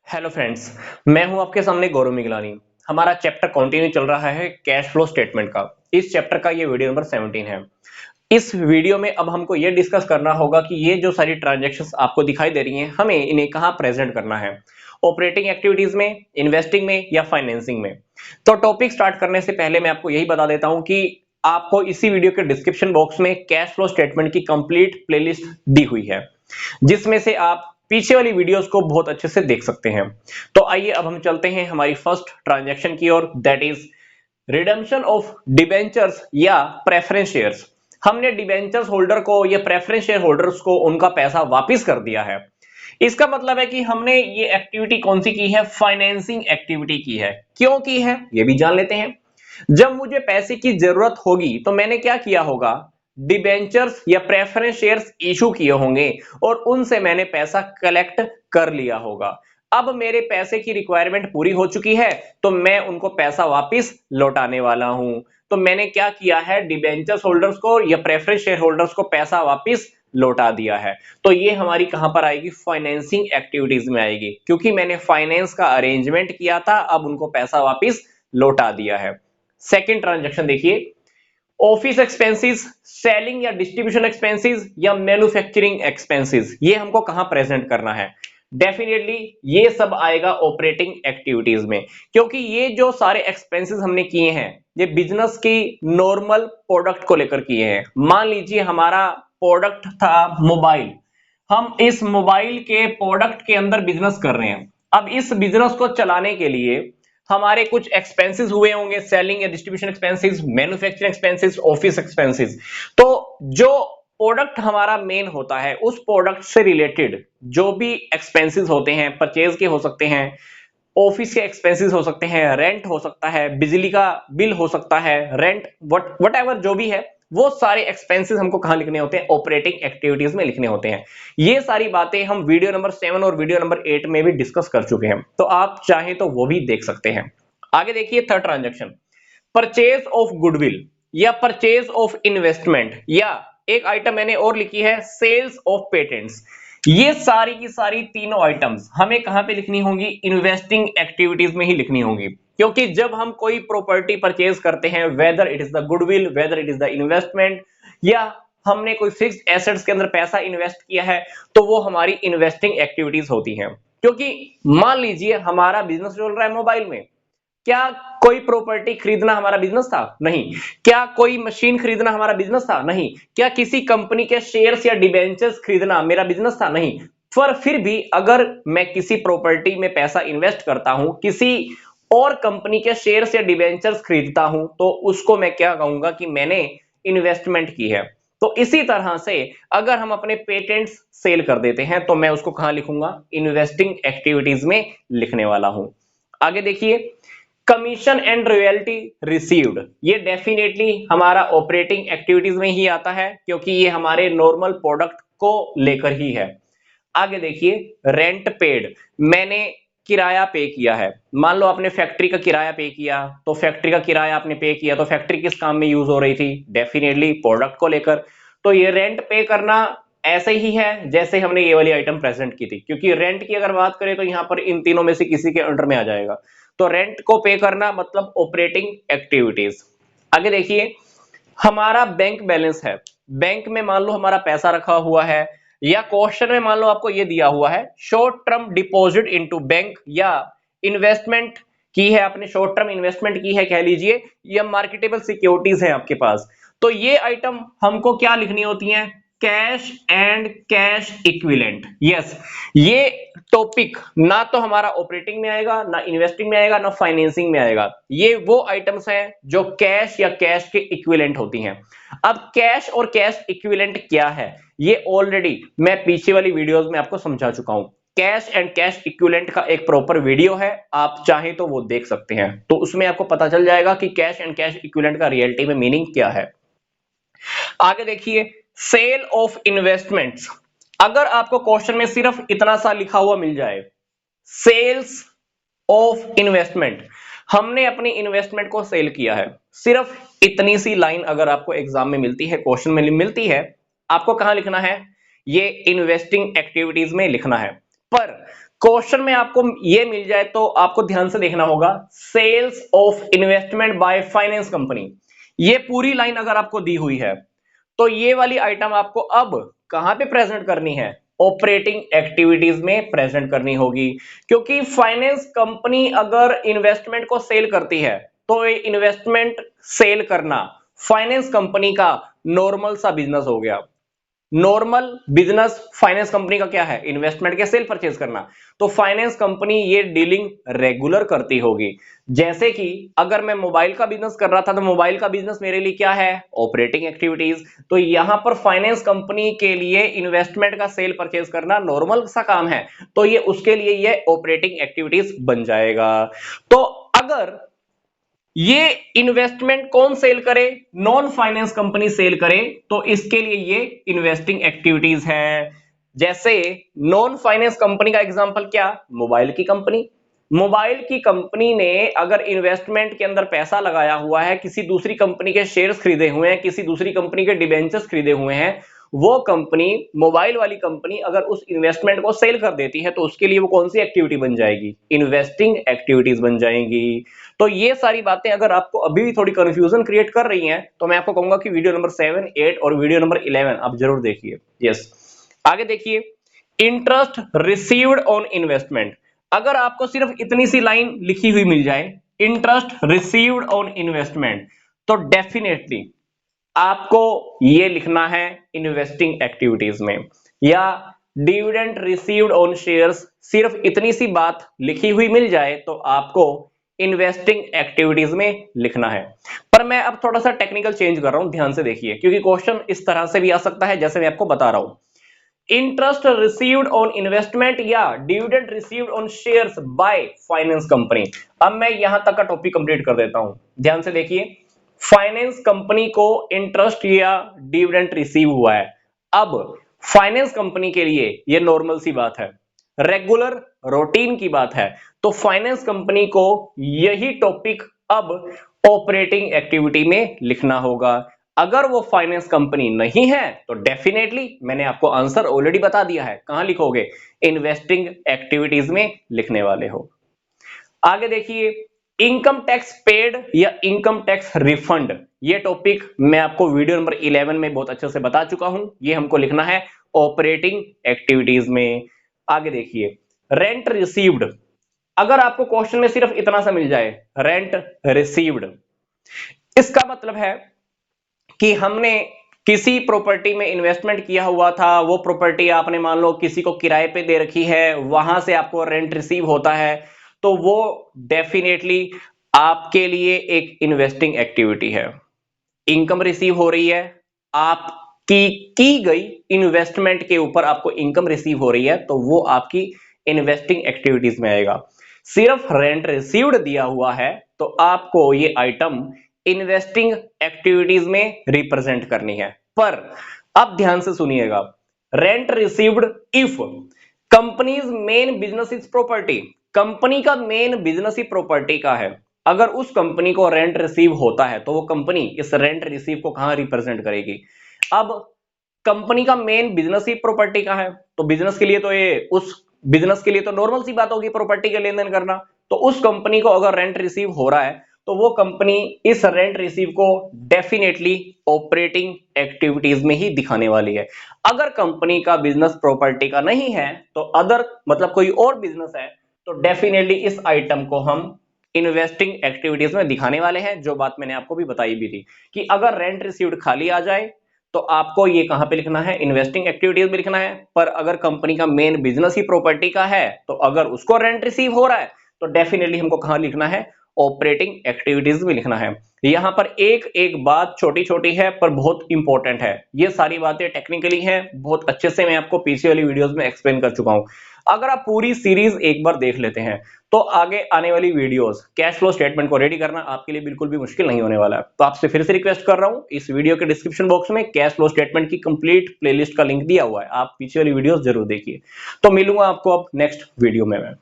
Hello friends, मैं हूं आपके सामने गौरव मिगलानी। हमारा चैप्टर कंटिन्यू चल रहा है कैश फ्लो स्टेटमेंट का। इस चैप्टर का ये वीडियो नंबर 17 है। इस वीडियो में अब हमको ये डिस्कस करना होगा कि ये जो सारी ट्रांजैक्शंस आपको दिखाई दे रही हैं, हमें इन्हें कहाँ प्रेजेंट करना है, ऑपरेटिंग एक्टिविटीज में, इन्वेस्टिंग में या फाइनेंसिंग में। तो टॉपिक स्टार्ट करने से पहले मैं आपको यही बता देता हूं कि आपको इसी वीडियो के डिस्क्रिप्शन बॉक्स में कैश फ्लो स्टेटमेंट की कंप्लीट प्लेलिस्ट दी हुई है, जिसमें से आप पीछे वाली वीडियोस को बहुत अच्छे से देख सकते हैं। तो आइए अब हम चलते हैं हमारी फर्स्ट ट्रांजैक्शन की ओर, that is redemption of debentures या प्रेफरेंस शेयर्स। हमने डिबेंचर्स होल्डर को या प्रेफरेंस शेयर होल्डर्स को उनका पैसा वापस कर दिया है। इसका मतलब है कि हमने ये एक्टिविटी कौन सी की है, फाइनेंसिंग एक्टिविटी की है। क्यों की है ये भी जान लेते हैं। जब मुझे पैसे की जरूरत होगी तो मैंने क्या किया होगा, डिबेंचर्स या प्रेफरेंस शेयर्स इशू किए होंगे और उनसे मैंने पैसा कलेक्ट कर लिया होगा। अब मेरे पैसे की रिक्वायरमेंट पूरी हो चुकी है तो मैं उनको पैसा वापस लौटाने वाला हूं। तो मैंने क्या किया है, डिबेंचर्स होल्डर्स को या प्रेफरेंस शेयर होल्डर्स को पैसा वापस लौटा दिया है। तो ये हमारी कहां पर आएगी, फाइनेंसिंग एक्टिविटीज में आएगी, क्योंकि मैंने फाइनेंस का अरेंजमेंट किया था, अब उनको पैसा वापस लौटा दिया है। सेकंड ट्रांजैक्शन देखिए, ऑफिस एक्सपेंसेस, सेलिंग या डिस्ट्रीब्यूशन एक्सपेंसेस या मैन्युफैक्चरिंग एक्सपेंसेस, ये हमको कहां प्रेजेंट करना है। डेफिनेटली ये सब आएगा ऑपरेटिंग एक्टिविटीज में, क्योंकि ये जो सारे एक्सपेंसेस हमने किए हैं ये बिजनेस की नॉर्मल प्रोडक्ट को लेकर किए हैं। मान लीजिए हमारा प्रोडक्ट था मोबाइल, हम इस मोबाइल के प्रोडक्ट के अंदर बिजनेस कर रहे हैं। अब इस बिजनेस को चलाने के लिए हमारे कुछ एक्सपेंसेस हुए होंगे, सेलिंग या distribution expenses, manufacturing expenses, office expenses. तो जो प्रोडक्ट हमारा मेन होता है, उस प्रोडक्ट से रिलेटेड जो भी एक्सपेंसेस होते हैं, परचेज के हो सकते हैं, ऑफिस के एक्सपेंसेस हो सकते हैं, रेंट हो सकता है, बिजली का बिल हो सकता है, रेंट वट जो भी है, वो सारे एक्सपेंसेस हमको कहां लिखने होते हैं, ऑपरेटिंग एक्टिविटीज में लिखने होते हैं। ये सारी बातें हम वीडियो नंबर 7 और वीडियो नंबर 8 में भी डिस्कस कर चुके हैं, तो आप चाहें तो वो भी देख सकते हैं। आगे देखिए third transaction, purchase of goodwill या परचेज ऑफ इन्वेस्टमेंट, या एक आइटम मैंने और लिखी है, सेल्स ऑफ पेटेंट्स। ये सारी की सारी तीनों आइटम्स हमें कहां पे लिखनी होंगी, इन्वेस्टिंग एक्टिविटीज में ही लिखनी होंगी। क्योंकि जब हम कोई प्रॉपर्टी परचेज करते हैं, whether it is the goodwill, whether it is the investment, या हमने कोई फिक्स्ड एसेट्स के अंदर पैसा इन्वेस्ट किया है, तो वो हमारी इन्वेस्टिंग एक्टिविटीज होती हैं। क्योंकि मान लीजिए हमारा बिजनेस चल रहा है मोबाइल में, क्या कोई प्रॉपर्टी खरीदना हमारा बिजनेस था? नहीं। क्या कोई मशीन खरीदना हमारा बिजनेस था? नहीं। क्या किसी कंपनी के शेयर्स या डिबेंचर्स खरीदना मेरा बिजनेस था? नहीं। पर फिर भी अगर मैं किसी प्रॉपर्टी में पैसा इन्वेस्ट करता हूं, किसी और कंपनी के शेयर्स या डिबेंचर्स खरीदता हूं, तो उसको मैं क्या कहूंगा कि मैंने इन्वेस्टमेंट की है। तो इसी तरह से अगर हम अपने पेटेंट्स सेल कर देते हैं तो मैं उसको कहां लिखूंगा, इन्वेस्टिंग एक्टिविटीज में लिखने वाला हूं। आगे देखिए, कमीशन एंड रॉयल्टी रिसीव्ड, ये डेफिनेटली हमारा ऑपरेटिंग एक्टिविटीज में ही आता है, क्योंकि ये हमारे नॉर्मल प्रोडक्ट को लेकर ही है। आगे देखिए, रेंट पेड, मैंने किराया पे किया है। मान लो आपने फैक्ट्री का किराया पे किया, तो फैक्ट्री का किराया आपने पे किया, तो फैक्ट्री किस काम में यूज हो रही थी, डेफिनेटली प्रोडक्ट को लेकर। तो ये रेंट पे करना ऐसे ही है जैसे हमने ये वाली आइटम प्रेजेंट की थी, क्योंकि रेंट की अगर बात करें तो यहां पर इन तीनों में से किसी के अंडर में आ जाएगा। तो रेंट को पे करना मतलब ऑपरेटिंग एक्टिविटीज। आगे देखिए, हमारा बैंक बैलेंस है, बैंक में मान लो हमारा पैसा रखा हुआ है, या क्वेश्चन में मान लो आपको ये दिया हुआ है, short term deposit into bank, या इन्वेस्टमेंट की है आपने, शॉर्ट टर्म इन्वेस्टमेंट की है कह लीजिए, या मार्केटेबल सिक्योरिटीज है आपके पास। तो ये आइटम हमको क्या लिखनी होती हैं, cash and cash equivalent. Yes, ये टॉपिक ना तो हमारा ऑपरेटिंग में आएगा, ना इन्वेस्टिंग में आएगा, ना फाइनेंसिंग में आएगा। ये वो आइटम्स हैं जो कैश या कैश के इक्विवेलेंट होती हैं। अब कैश और कैश इक्विवेलेंट क्या है, ये ऑलरेडी मैं पीछे वाली वीडियोस में आपको समझा चुका हूं। कैश एंड कैश इक्विवेलेंट का एक प्रॉपर वीडियो है, आप चाहें तो वो देख सकते हैं, तो उसमें आपको पता चल जाएगा कि कैश एंड कैश इक्विवेलेंट का रियलिटी में मीनिंग क्या है। आगे देखिए, सेल ऑफ इन्वेस्टमेंट्स, अगर आपको क्वेश्चन में सिर्फ इतना सा लिखा हुआ मिल जाए, सेल्स ऑफ इन्वेस्टमेंट, हमने अपनी इन्वेस्टमेंट को सेल किया है, सिर्फ इतनी सी लाइन अगर आपको एग्जाम में मिलती है, क्वेश्चन में मिलती है, आपको कहां लिखना है, ये इन्वेस्टिंग एक्टिविटीज में लिखना है। पर क्वेश्चन में आपको ये मिल जाए तो आपको ध्यान से देखना होगा, sales of investment by finance company, ये पूरी लाइन अगर आपको दी हुई है तो ये वाली आइटम आपको अब कहां पे प्रेजेंट करनी है, ऑपरेटिंग एक्टिविटीज में प्रेजेंट करनी होगी। क्योंकि फाइनेंस कंपनी अगर इन्वेस्टमेंट को सेल करती है तो ये इन्वेस्टमेंट सेल करना फाइनेंस कंपनी का नॉर्मल सा बिजनेस हो गया। नॉर्मल बिजनेस फाइनेंस कंपनी का क्या है, इन्वेस्टमेंट के सेल परचेज करना। तो फाइनेंस कंपनी ये डीलिंग रेगुलर करती होगी। जैसे कि अगर मैं मोबाइल का बिजनेस कर रहा था तो मोबाइल का बिजनेस मेरे लिए क्या है, ऑपरेटिंग एक्टिविटीज। तो यहां पर फाइनेंस कंपनी के लिए इन्वेस्टमेंट का सेल परचेज करना नॉर्मल सा काम है, तो ये उसके लिए ये ऑपरेटिंग एक्टिविटीज बन जाएगा। तो अगर ये इन्वेस्टमेंट कौन सेल करे, नॉन फाइनेंस कंपनी सेल करे, तो इसके लिए ये इन्वेस्टिंग एक्टिविटीज है। जैसे नॉन फाइनेंस कंपनी का एग्जांपल क्या, मोबाइल की कंपनी। मोबाइल की कंपनी ने अगर इन्वेस्टमेंट के अंदर पैसा लगाया हुआ है, किसी दूसरी कंपनी के शेयर्स खरीदे हुए हैं, किसी दूसरी कंपनी के डिबेंचर्स खरीदे हुए हैं, वो कंपनी, मोबाइल वाली कंपनी अगर उस इन्वेस्टमेंट को सेल कर देती है तो उसके लिए वो कौन सी एक्टिविटी बन जाएगी, इन्वेस्टिंग एक्टिविटीज बन जाएंगी। तो ये सारी बातें अगर आपको अभी भी थोड़ी कंफ्यूजन क्रिएट कर रही हैं तो मैं आपको कहूंगा कि वीडियो नंबर 7, 8 और वीडियो नंबर 11 आप जरूर देखिए। यस, आगे देखिए, इंटरेस्ट रिसीव्ड ऑन इन्वेस्टमेंट। अगर आपको सिर्फ इतनी सी लाइन लिखी हुई मिल जाए, इंटरेस्ट रिसीव्ड ऑन इन्वेस्टमेंट, तो डेफिनेटली आपको ये लिखना है इन्वेस्टिंग एक्टिविटीज में, या डिविडेंड रिसीव्ड ऑन शेयर्स, सिर्फ इतनी सी बात लिखी हुई मिल जाए तो आपको इन्वेस्टिंग एक्टिविटीज में लिखना है। पर मैं अब थोड़ा सा टेक्निकल चेंज कर रहा हूं, ध्यान से देखिए, क्योंकि क्वेश्चन इस तरह से भी आ सकता है जैसे मैं आपको बता रहा हूं, इंटरेस्ट रिसीव्ड ऑन इन्वेस्टमेंट या dividend received on shares bye finance company. अब मैं यहां तक का टॉपिक कंप्लीट कर देता हूं, ध्यान से देखिए। फाइनेंस कंपनी को इंटरेस्ट या डिविडेंड रिसीव हुआ है। अब फाइनेंस कंपनी के लिए यह नॉर्मल सी बात है, रेगुलर रूटीन की बात है। तो फाइनेंस कंपनी को यही टॉपिक अब ऑपरेटिंग एक्टिविटी में लिखना होगा। अगर वो फाइनेंस कंपनी नहीं है तो डेफिनेटली मैंने आपको आंसर ऑलरेडी बता दिया है, कहां लिखोगे, इन्वेस्टिंग एक्टिविटीज में लिखने वाले हो। आगे देखिए, इनकम टैक्स पेड या इनकम टैक्स रिफंड, ये टॉपिक मैं आपको वीडियो नंबर 11 में बहुत अच्छे से बता चुका हूं, ये हमको लिखना है ऑपरेटिंग एक्टिविटीज में। आगे देखिए, रेंट रिसीव्ड, अगर आपको क्वेश्चन में सिर्फ इतना सा मिल जाए, रेंट रिसीव्ड, इसका मतलब है कि हमने किसी प्रॉपर्टी में इन्वेस्टमेंट किया हुआ था, वो प्रॉपर्टी आपने मान लो किसी को किराए पे दे रखी है, वहां से आपको रेंट रिसीव होता है, तो वो डेफिनेटली आपके लिए एक इन्वेस्टिंग एक्टिविटी है। इनकम रिसीव हो रही है, आपकी की गई इन्वेस्टमेंट के ऊपर आपको इनकम रिसीव हो रही है, तो वो आपकी इन्वेस्टिंग एक्टिविटीज में आएगा। सिर्फ रेंट रिसीव्ड दिया हुआ है तो आपको ये आइटम इन्वेस्टिंग एक्टिविटीज में रिप्रेजेंट करनी है। पर अब ध्यान से सुनिएगा, rent received if companies main business is property, company का मेन बिजनेस ही प्रॉपर्टी का है। अगर उस कंपनी को रेंट रिसीव होता है तो वो कंपनी इस रेंट रिसीव को कहां रिप्रेजेंट करेगी। अब कंपनी का मेन बिजनेस ही प्रॉपर्टी का है, तो बिजनेस के लिए तो ये, उस बिजनेस के लिए तो नॉर्मल सी बात होगी प्रॉपर्टी के लेन देन करना। तो उस कंपनी को अगर रेंट रिसीव हो रहा है तो वो कंपनी इस रेंट रिसीव को डेफिनेटली ऑपरेटिंग एक्टिविटीज में ही दिखाने वाली है। अगर कंपनी का बिजनेस प्रॉपर्टी का नहीं है तो अदर मतलब कोई और बिजनेस है, तो डेफिनेटली इस आइटम को हम इन्वेस्टिंग एक्टिविटीज में दिखाने वाले हैं। जो बात मैंने आपको भी बताई भी थी कि अगर रेंट रिसीव्ड खाली आ जाए तो आपको ये कहां पे लिखना है, इन्वेस्टिंग एक्टिविटीज में लिखना है। पर अगर कंपनी का मेन बिजनेस ही प्रॉपर्टी का है तो अगर उसको रेंट रिसीव हो रहा है तो डेफिनेटली हमको कहां लिखना है, ऑपरेटिंग एक्टिविटीज में लिखना है। यहां पर एक एक बात छोटी छोटी है पर बहुत इंपॉर्टेंट है, ये सारी बातें टेक्निकली हैं, बहुत अच्छे से मैं आपको पीछे वाली वीडियोस में एक्सप्लेन कर चुका हूं। अगर आप पूरी सीरीज एक बार देख लेते हैं तो आगे आने वाली वीडियोस कैश फ्लो स्टेटमेंट को रेडी करना आपके लिए बिल्कुल भी मुश्किल नहीं होने वाला है। तो आपसे फिर से रिक्वेस्ट कर रहा हूं, इस वीडियो के डिस्क्रिप्शन बॉक्स में कैश फ्लो स्टेटमेंट की कंप्लीट प्लेलिस्ट का लिंक दिया हुआ है, आप पीछे वाली वीडियोस जरूर देखिए। तो मिलूंगा आपको अब नेक्स्ट वीडियो में मैं।